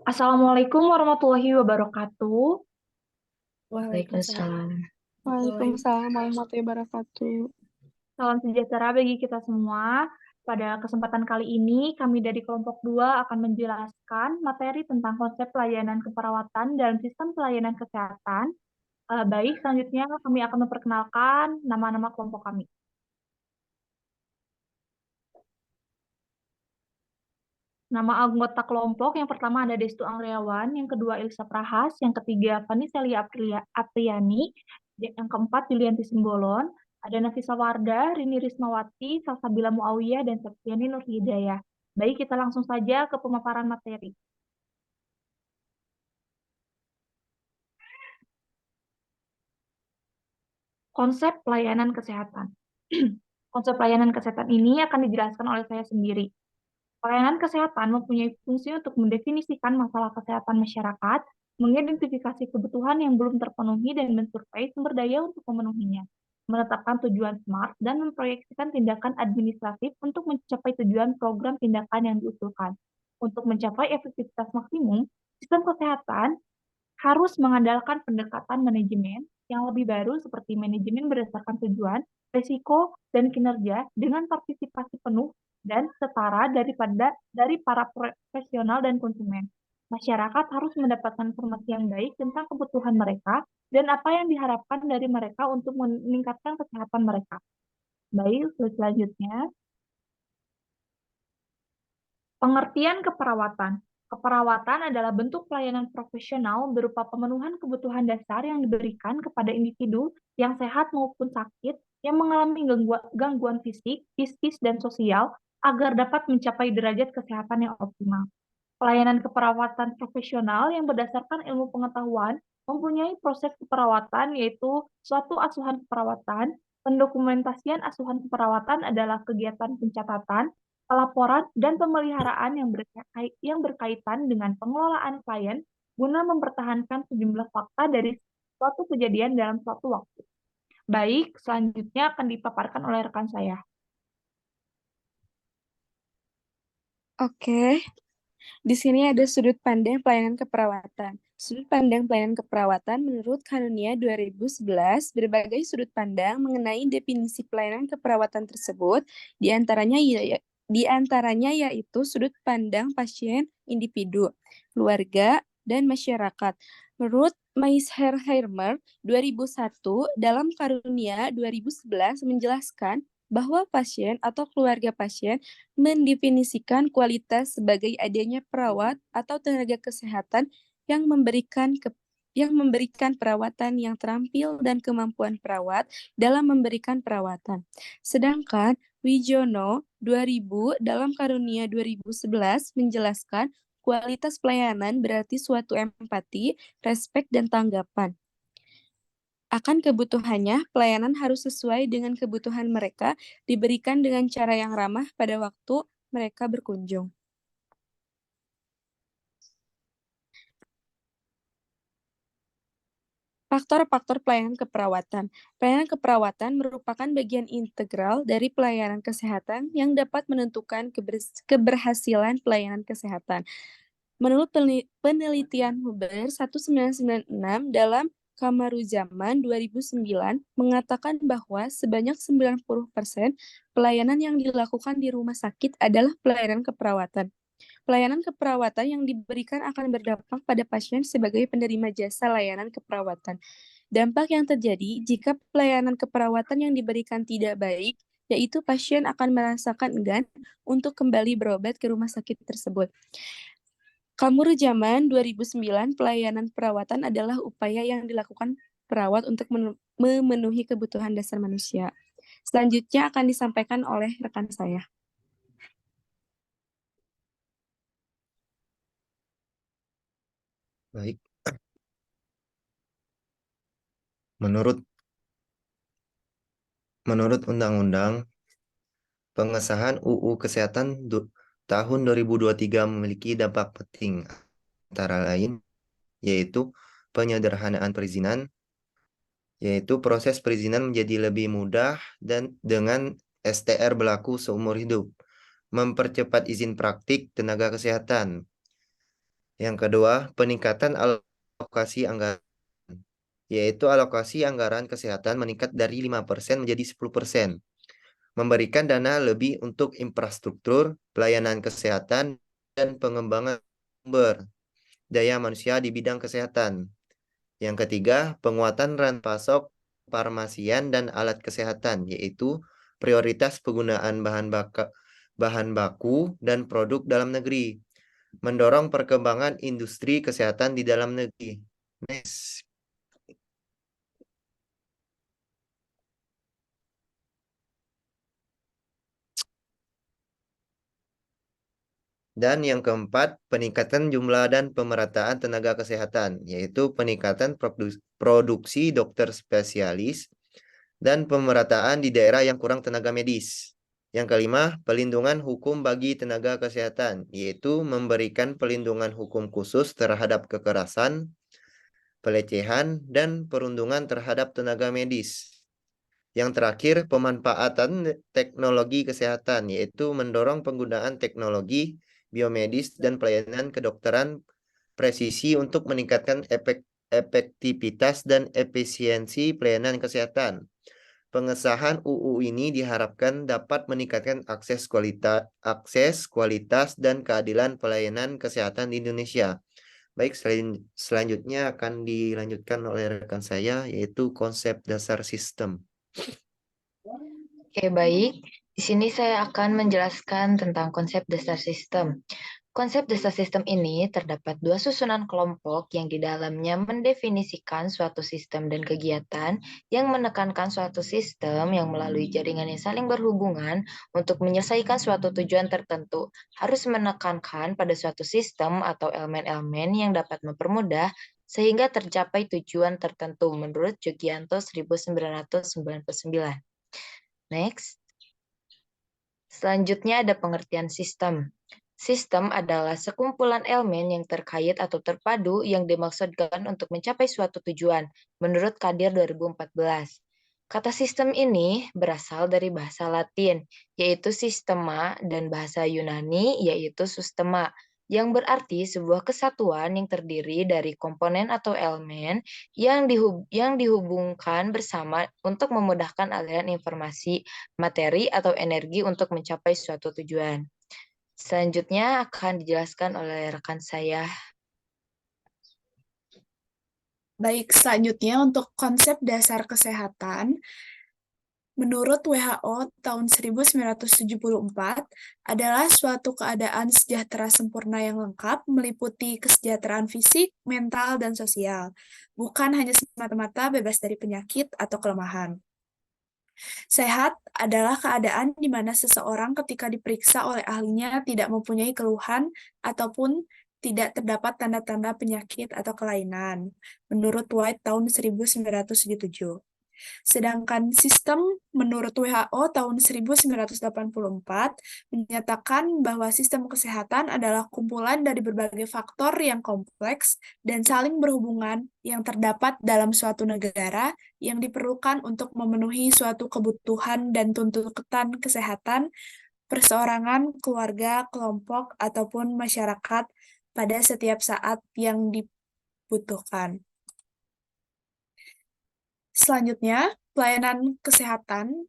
Assalamualaikum warahmatullahi wabarakatuh. Waalaikumsalam Waalaikumsalam. warahmatullahi Waalaikumsalam warahmatullahi wabarakatuh. Salam sejahtera bagi kita semua. Pada kesempatan kali ini, kami dari kelompok 2 akan menjelaskan materi tentang konsep pelayanan keperawatan dalam sistem pelayanan kesehatan. Baik, selanjutnya kami akan memperkenalkan nama-nama kelompok kami. Nama anggota kelompok yang pertama ada Destu Angriawan, yang kedua Elisa Prahas, yang ketiga Vaniselia Apriani, yang keempat Julianti Simbolon, ada Nafisa Wardah, Rini Rismawati, Salsabila Muawiyah, dan Septiani Nur Hidayah. Baik, kita langsung saja ke pemaparan materi. Konsep pelayanan kesehatan. Konsep pelayanan kesehatan ini akan dijelaskan oleh saya sendiri. Pelayanan kesehatan mempunyai fungsi untuk mendefinisikan masalah kesehatan masyarakat, mengidentifikasi kebutuhan yang belum terpenuhi dan mensurvei sumber daya untuk memenuhinya, menetapkan tujuan SMART, dan memproyeksikan tindakan administratif untuk mencapai tujuan program tindakan yang diusulkan. Untuk mencapai efektivitas maksimum, sistem kesehatan harus mengandalkan pendekatan manajemen yang lebih baru seperti manajemen berdasarkan tujuan, risiko, dan kinerja dengan partisipasi penuh dan setara dari para profesional dan konsumen. Masyarakat harus mendapatkan informasi yang baik tentang kebutuhan mereka dan apa yang diharapkan dari mereka untuk meningkatkan kesehatan mereka. Baik, selanjutnya. Pengertian keperawatan. Keperawatan adalah bentuk pelayanan profesional berupa pemenuhan kebutuhan dasar yang diberikan kepada individu yang sehat maupun sakit yang mengalami gangguan fisik, psikis, dan sosial agar dapat mencapai derajat kesehatan yang optimal. Pelayanan keperawatan profesional yang berdasarkan ilmu pengetahuan mempunyai proses keperawatan yaitu suatu asuhan keperawatan. Pendokumentasian asuhan keperawatan adalah kegiatan pencatatan, pelaporan, dan pemeliharaan yang berkaitan dengan pengelolaan klien guna mempertahankan sejumlah fakta dari suatu kejadian dalam suatu waktu. Baik, selanjutnya akan dipaparkan oleh rekan saya. Oke, di sini ada sudut pandang pelayanan keperawatan. Sudut pandang pelayanan keperawatan menurut Kanunia 2011, berbagai sudut pandang mengenai definisi pelayanan keperawatan tersebut, di antaranya yaitu sudut pandang pasien, individu, keluarga, dan masyarakat. Menurut Meisher-Heimer 2001, dalam Karunia 2011 menjelaskan bahwa pasien atau keluarga pasien mendefinisikan kualitas sebagai adanya perawat atau tenaga kesehatan yang memberikan perawatan yang terampil dan kemampuan perawat dalam memberikan perawatan. Sedangkan Wijono 2000 dalam Karunia 2011 menjelaskan kualitas pelayanan berarti suatu empati, respek, dan tanggapan akan kebutuhannya. Pelayanan harus sesuai dengan kebutuhan mereka, diberikan dengan cara yang ramah pada waktu mereka berkunjung. Faktor-faktor pelayanan keperawatan. Pelayanan keperawatan merupakan bagian integral dari pelayanan kesehatan yang dapat menentukan keberhasilan pelayanan kesehatan. Menurut penelitian Huber 1996 dalam Kamaruzaman 2009 mengatakan bahwa sebanyak 90% pelayanan yang dilakukan di rumah sakit adalah pelayanan keperawatan. Pelayanan keperawatan yang diberikan akan berdampak pada pasien sebagai penerima jasa layanan keperawatan. Dampak yang terjadi jika pelayanan keperawatan yang diberikan tidak baik, yaitu pasien akan merasakan enggan untuk kembali berobat ke rumah sakit tersebut. Kamurujaman 2009, pelayanan perawatan adalah upaya yang dilakukan perawat untuk memenuhi kebutuhan dasar manusia. Selanjutnya akan disampaikan oleh rekan saya. Baik. Menurut Undang-Undang pengesahan UU Kesehatan tahun 2023 memiliki dampak penting, antara lain yaitu penyederhanaan perizinan, yaitu proses perizinan menjadi lebih mudah dan dengan STR berlaku seumur hidup. mempercepat izin praktik tenaga kesehatan. Yang kedua, peningkatan alokasi anggaran, yaitu alokasi anggaran kesehatan meningkat dari 5% menjadi 10%, memberikan dana lebih untuk infrastruktur, pelayanan kesehatan, dan pengembangan sumber daya manusia di bidang kesehatan. Yang ketiga, penguatan rantai pasok farmasian dan alat kesehatan, yaitu prioritas penggunaan bahan baku dan produk dalam negeri, mendorong perkembangan industri kesehatan di dalam negeri. Next. Dan yang keempat, peningkatan jumlah dan pemerataan tenaga kesehatan, yaitu peningkatan produksi dokter spesialis dan pemerataan di daerah yang kurang tenaga medis. Yang kelima, pelindungan hukum bagi tenaga kesehatan, yaitu memberikan pelindungan hukum khusus terhadap kekerasan, pelecehan, dan perundungan terhadap tenaga medis. Yang terakhir, pemanfaatan teknologi kesehatan, yaitu mendorong penggunaan teknologi biomedis dan pelayanan kedokteran presisi untuk meningkatkan efektivitas dan efisiensi pelayanan kesehatan. Pengesahan UU ini diharapkan dapat meningkatkan akses kualitas dan keadilan pelayanan kesehatan di Indonesia. Baik, selanjutnya akan dilanjutkan oleh rekan saya, yaitu konsep dasar sistem. Oke, baik. Di sini saya akan menjelaskan tentang konsep dasar sistem. Konsep dasar sistem ini terdapat dua susunan kelompok yang di dalamnya mendefinisikan suatu sistem dan kegiatan yang menekankan suatu sistem yang melalui jaringan yang saling berhubungan untuk menyelesaikan suatu tujuan tertentu harus menekankan pada suatu sistem atau elemen-elemen yang dapat mempermudah sehingga tercapai tujuan tertentu menurut Jugianto 1999. Next. Selanjutnya ada pengertian sistem. Sistem adalah sekumpulan elemen yang terkait atau terpadu yang dimaksudkan untuk mencapai suatu tujuan, menurut Kadir 2014. Kata sistem ini berasal dari bahasa Latin, yaitu sistema, dan bahasa Yunani, yaitu sustema, yang berarti sebuah kesatuan yang terdiri dari komponen atau elemen yang dihubungkan bersama untuk memudahkan aliran informasi, materi, atau energi untuk mencapai suatu tujuan. Selanjutnya akan dijelaskan oleh rekan saya. Baik, selanjutnya untuk konsep dasar kesehatan, menurut WHO tahun 1974 adalah suatu keadaan sejahtera sempurna yang lengkap meliputi kesejahteraan fisik, mental, dan sosial, bukan hanya semata-mata bebas dari penyakit atau kelemahan. Sehat adalah keadaan di mana seseorang ketika diperiksa oleh ahlinya tidak mempunyai keluhan ataupun tidak terdapat tanda-tanda penyakit atau kelainan, menurut White tahun 1977. Sedangkan sistem menurut WHO tahun 1984 menyatakan bahwa sistem kesehatan adalah kumpulan dari berbagai faktor yang kompleks dan saling berhubungan yang terdapat dalam suatu negara yang diperlukan untuk memenuhi suatu kebutuhan dan tuntutan kesehatan perseorangan, keluarga, kelompok, ataupun masyarakat pada setiap saat yang dibutuhkan. Selanjutnya, pelayanan kesehatan,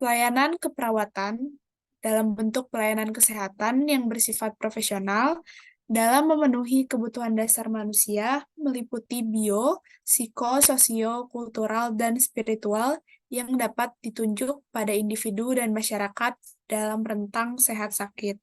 pelayanan keperawatan dalam bentuk pelayanan kesehatan yang bersifat profesional dalam memenuhi kebutuhan dasar manusia meliputi bio, psiko, sosio, kultural, dan spiritual yang dapat ditunjuk pada individu dan masyarakat dalam rentang sehat sakit.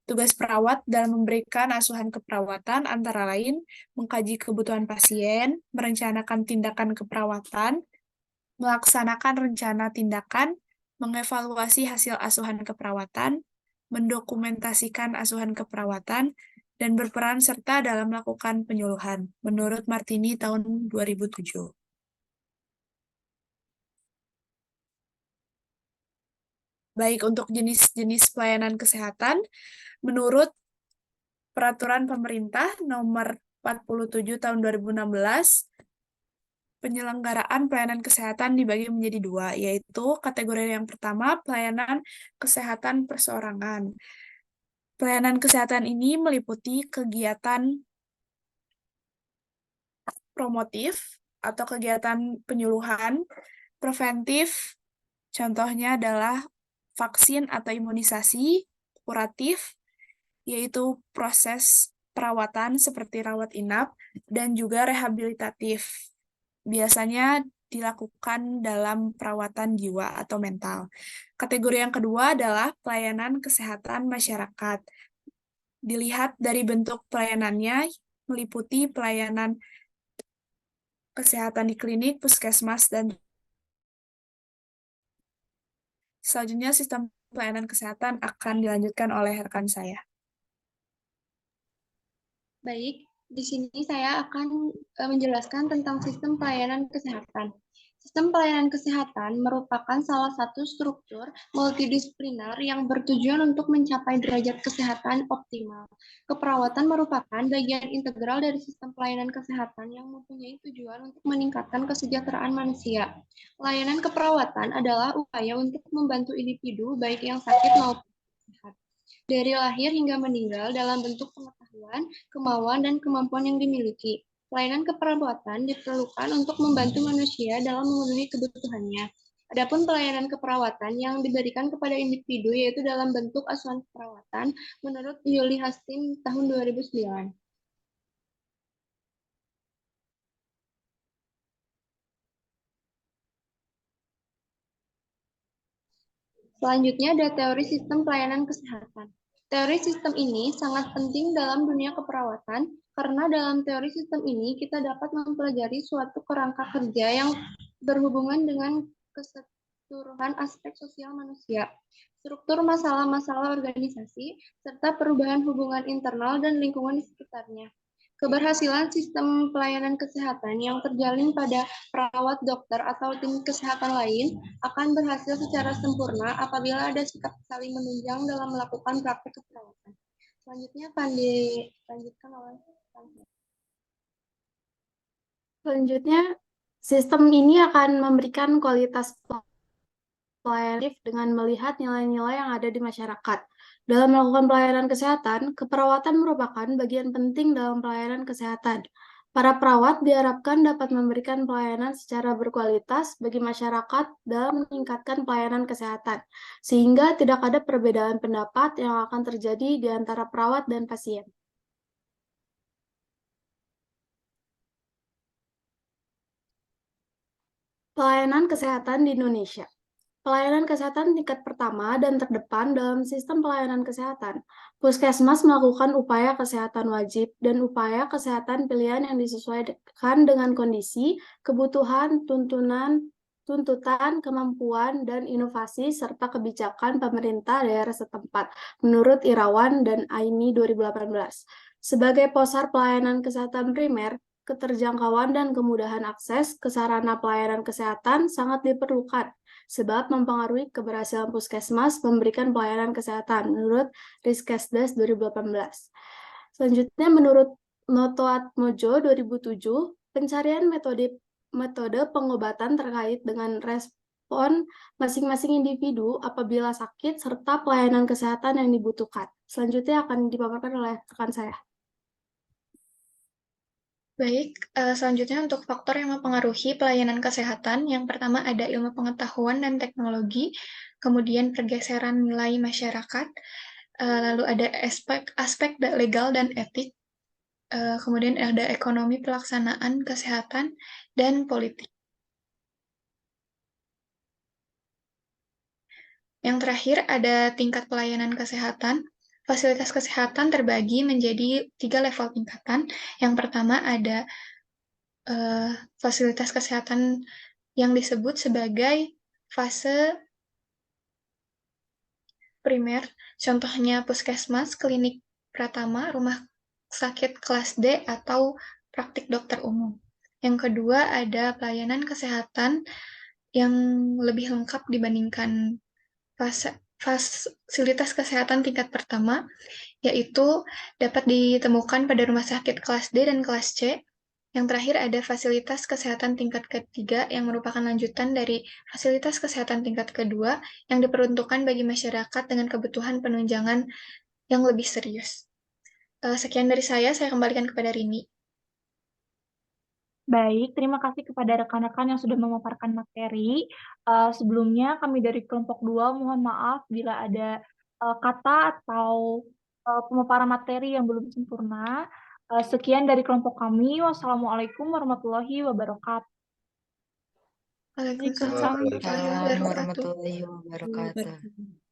Tugas perawat dalam memberikan asuhan keperawatan antara lain mengkaji kebutuhan pasien, merencanakan tindakan keperawatan, melaksanakan rencana tindakan, mengevaluasi hasil asuhan keperawatan, mendokumentasikan asuhan keperawatan, dan berperan serta dalam melakukan penyuluhan, menurut Martini tahun 2007. Baik, untuk jenis-jenis pelayanan kesehatan, menurut Peraturan Pemerintah Nomor 47 Tahun 2016, penyelenggaraan pelayanan kesehatan dibagi menjadi dua, yaitu kategori yang pertama, pelayanan kesehatan perseorangan. Pelayanan kesehatan ini meliputi kegiatan promotif atau kegiatan penyuluhan, preventif, contohnya adalah vaksin atau imunisasi, kuratif, yaitu proses perawatan seperti rawat inap, dan juga rehabilitatif. Biasanya dilakukan dalam perawatan jiwa atau mental. Kategori yang kedua adalah pelayanan kesehatan masyarakat. Dilihat dari bentuk pelayanannya, meliputi pelayanan kesehatan di klinik, puskesmas, dan selanjutnya sistem pelayanan kesehatan akan dilanjutkan oleh rekan saya. Baik, di sini saya akan menjelaskan tentang sistem pelayanan kesehatan. Sistem pelayanan kesehatan merupakan salah satu struktur multidisipliner yang bertujuan untuk mencapai derajat kesehatan optimal. Keperawatan merupakan bagian integral dari sistem pelayanan kesehatan yang mempunyai tujuan untuk meningkatkan kesejahteraan manusia. Pelayanan keperawatan adalah upaya untuk membantu individu baik yang sakit maupun sehat, dari lahir hingga meninggal dalam bentuk pengetahuan, kemauan, dan kemampuan yang dimiliki. Pelayanan keperawatan diperlukan untuk membantu manusia dalam memenuhi kebutuhannya. Adapun pelayanan keperawatan yang diberikan kepada individu yaitu dalam bentuk asuhan keperawatan menurut Yuli Hastin tahun 2009. Selanjutnya ada teori sistem pelayanan kesehatan. Teori sistem ini sangat penting dalam dunia keperawatan karena dalam teori sistem ini kita dapat mempelajari suatu kerangka kerja yang berhubungan dengan keseluruhan aspek sosial manusia, struktur masalah-masalah organisasi, serta perubahan hubungan internal dan lingkungan di sekitarnya. Keberhasilan sistem pelayanan kesehatan yang terjalin pada perawat, dokter, atau tim kesehatan lain akan berhasil secara sempurna apabila ada sikap saling menunjang dalam melakukan praktek keperawatan. Selanjutnya akan dilanjutkan oleh Selanjutnya, sistem ini akan memberikan kualitas pelayanan dengan melihat nilai-nilai yang ada di masyarakat. Dalam melakukan pelayanan kesehatan, keperawatan merupakan bagian penting dalam pelayanan kesehatan. Para perawat diharapkan dapat memberikan pelayanan secara berkualitas bagi masyarakat dalam meningkatkan pelayanan kesehatan, sehingga tidak ada perbedaan pendapat yang akan terjadi di antara perawat dan pasien. Pelayanan kesehatan di Indonesia. Pelayanan kesehatan tingkat pertama dan terdepan dalam sistem pelayanan kesehatan. Puskesmas melakukan upaya kesehatan wajib dan upaya kesehatan pilihan yang disesuaikan dengan kondisi, kebutuhan, tuntutan, kemampuan, dan inovasi, serta kebijakan pemerintah daerah setempat, menurut Irawan dan Aini 2018. Sebagai posar pelayanan kesehatan primer, keterjangkauan dan kemudahan akses ke sarana pelayanan kesehatan sangat diperlukan, sebab mempengaruhi keberhasilan puskesmas memberikan pelayanan kesehatan, menurut Riskesdas 2018. Selanjutnya, menurut Notoatmojo 2007, pencarian metode pengobatan terkait dengan respon masing-masing individu apabila sakit, serta pelayanan kesehatan yang dibutuhkan. Selanjutnya akan dipaparkan oleh rekan saya. Baik, selanjutnya untuk faktor yang mempengaruhi pelayanan kesehatan, yang pertama ada ilmu pengetahuan dan teknologi, kemudian pergeseran nilai masyarakat, lalu ada aspek legal dan etik, kemudian ada ekonomi pelaksanaan kesehatan, dan politik. Yang terakhir ada tingkat pelayanan kesehatan. Fasilitas kesehatan terbagi menjadi 3 level tingkatan. Yang pertama ada fasilitas kesehatan yang disebut sebagai fase primer, contohnya puskesmas, klinik pratama, rumah sakit kelas D, atau praktik dokter umum. Yang kedua ada pelayanan kesehatan yang lebih lengkap dibandingkan fasilitas kesehatan tingkat pertama, yaitu dapat ditemukan pada rumah sakit kelas D dan kelas C. Yang terakhir ada fasilitas kesehatan tingkat ketiga yang merupakan lanjutan dari fasilitas kesehatan tingkat kedua yang diperuntukkan bagi masyarakat dengan kebutuhan penunjangan yang lebih serius. Sekian dari saya kembalikan kepada Rini. Baik, terima kasih kepada rekan-rekan yang sudah memaparkan materi. Sebelumnya kami dari kelompok 2 mohon maaf bila ada kata atau pemaparan materi yang belum sempurna. Sekian dari kelompok kami. Wassalamualaikum warahmatullahi wabarakatuh. Waalaikumsalam warahmatullahi wabarakatuh. warahmatullahi wabarakatuh.